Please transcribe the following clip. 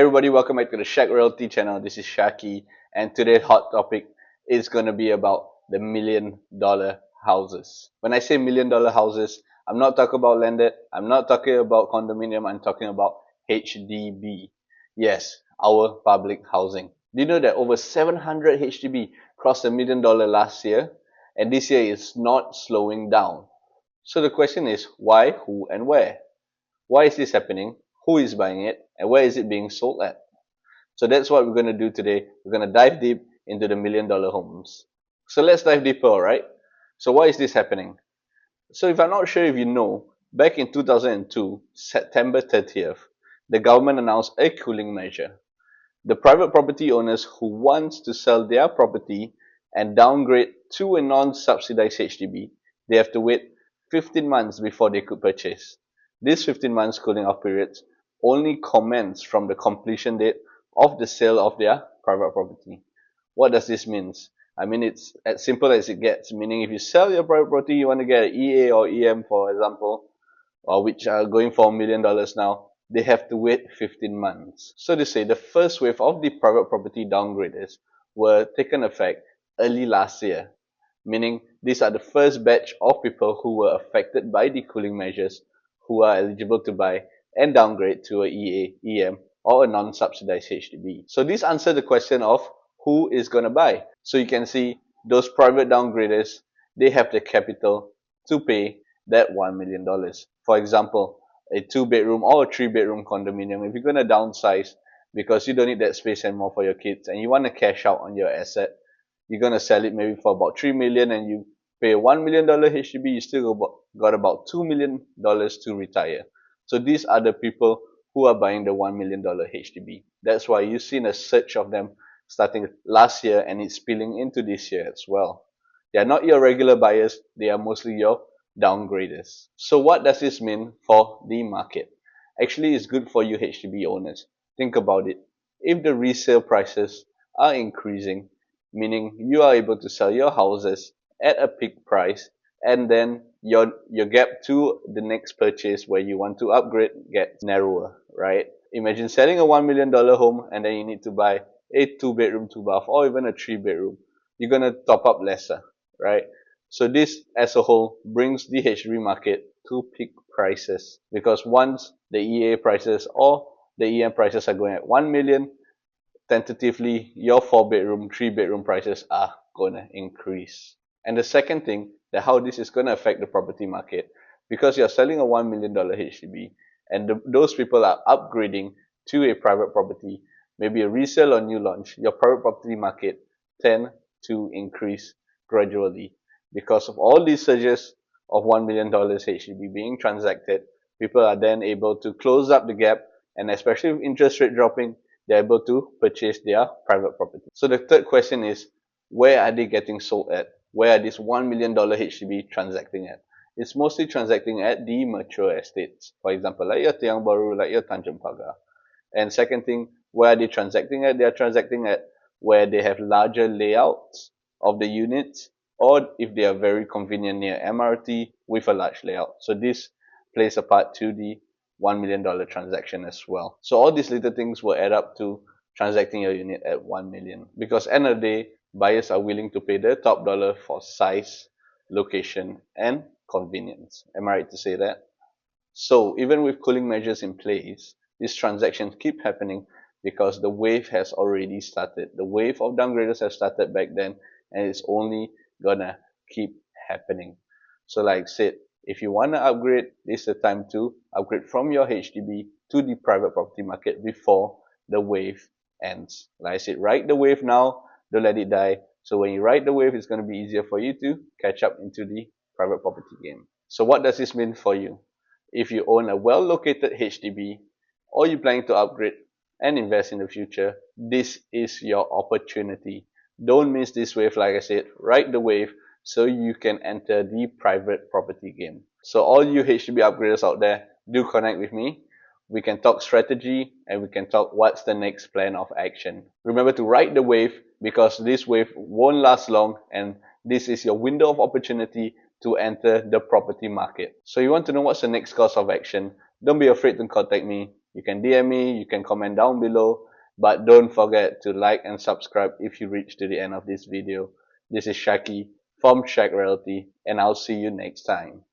Hey everybody, welcome back to the Shack Realty channel. This is Shaki, and today's hot topic is going to be about the $1 million houses. When I say $1 million houses, I'm not talking about landed, I'm not talking about condominium, I'm talking about HDB. Yes, our public housing. Do you know that over 700 HDB crossed $1 million last year? And this year is not slowing down. So the question is why, who, and where? Why is this happening? Who is buying it? And where is it being sold at? So that's what we're going to do today. We're going to dive deep into the $1 million homes. So let's dive deeper, alright? So why is this happening? So if I'm not sure if you know, back in 2002, September 30th, the government announced a cooling measure. The private property owners who wants to sell their property and downgrade to a non-subsidized HDB, they have to wait 15 months before they could purchase. This 15 months cooling off period only commence from the completion date of the sale of their private property. What does this mean? I mean, it's as simple as it gets, meaning if you sell your private property, you want to get an EA or EM, for example, or which are going for $1 million now, they have to wait 15 months. So to say, the first wave of the private property downgraders were taken effect early last year, meaning these are the first batch of people who were affected by the cooling measures who are eligible to buy and downgrade to a EA, EM, or a non-subsidized HDB. So this answers the question of who is going to buy. So you can see those private downgraders, they have the capital to pay that $1 million. For example, a 2-bedroom or a 3-bedroom condominium, if you're going to downsize because you don't need that space anymore for your kids and you want to cash out on your asset, you're going to sell it maybe for about $3 million and you pay a $1 million HDB, you still got about $2 million to retire. So these are the people who are buying the $1 million HDB. That's why you've seen a surge of them starting last year and it's spilling into this year as well. They are not your regular buyers, they are mostly your downgraders. So what does this mean for the market? Actually, it's good for you HDB owners. Think about it. If the resale prices are increasing, meaning you are able to sell your houses at a peak price, and then your gap to the next purchase where you want to upgrade gets narrower, right? Imagine selling a $1 million home and then you need to buy a 2-bedroom, 2-bath, or even a 3-bedroom. You're gonna top up lesser, right? So this as a whole brings the HDB market to peak prices because once the EA prices or the EM prices are going at 1 million, tentatively your 4-bedroom, 3-bedroom prices are gonna increase. And the second thing, that how this is gonna affect the property market, because you're selling a $1 million HDB and those people are upgrading to a private property, maybe a resale or new launch, your private property market tend to increase gradually. Because of all these surges of $1 million HDB being transacted, people are then able to close up the gap, and especially with interest rate dropping, they're able to purchase their private property. So the third question is, where are they getting sold at? Where are these $1 million HDB transacting at? It's mostly transacting at the mature estates. For example, like your Tiang Baru, like your Tanjung Pagar. And second thing, where are they transacting at? They are transacting at where they have larger layouts of the units, or if they are very convenient near MRT with a large layout. So this plays a part to the $1 million transaction as well. So all these little things will add up to transacting your unit at 1 million. Because end of the day, buyers are willing to pay the top dollar for size, location, and convenience. Am I right to say that? So even with cooling measures in place, these transactions keep happening because the wave has already started. The wave of downgraders has started back then, and it's only gonna keep happening. So like I said, if you want to upgrade, this is the time to upgrade from your HDB to the private property market before the wave ends. Like I said, ride the wave now, don't let it die. So when you ride the wave, it's going to be easier for you to catch up into the private property game. So what does this mean for you? If you own a well-located HDB or you're planning to upgrade and invest in the future, this is your opportunity. Don't miss this wave, like I said, ride the wave so you can enter the private property game. So all you HDB upgraders out there, do connect with me. We can talk strategy and we can talk what's the next plan of action. Remember to ride the wave because this wave won't last long and this is your window of opportunity to enter the property market. So you want to know what's the next course of action? Don't be afraid to contact me. You can DM me, you can comment down below, but don't forget to like and subscribe if you reach to the end of this video. This is Shaki from Shack Realty, and I'll see you next time.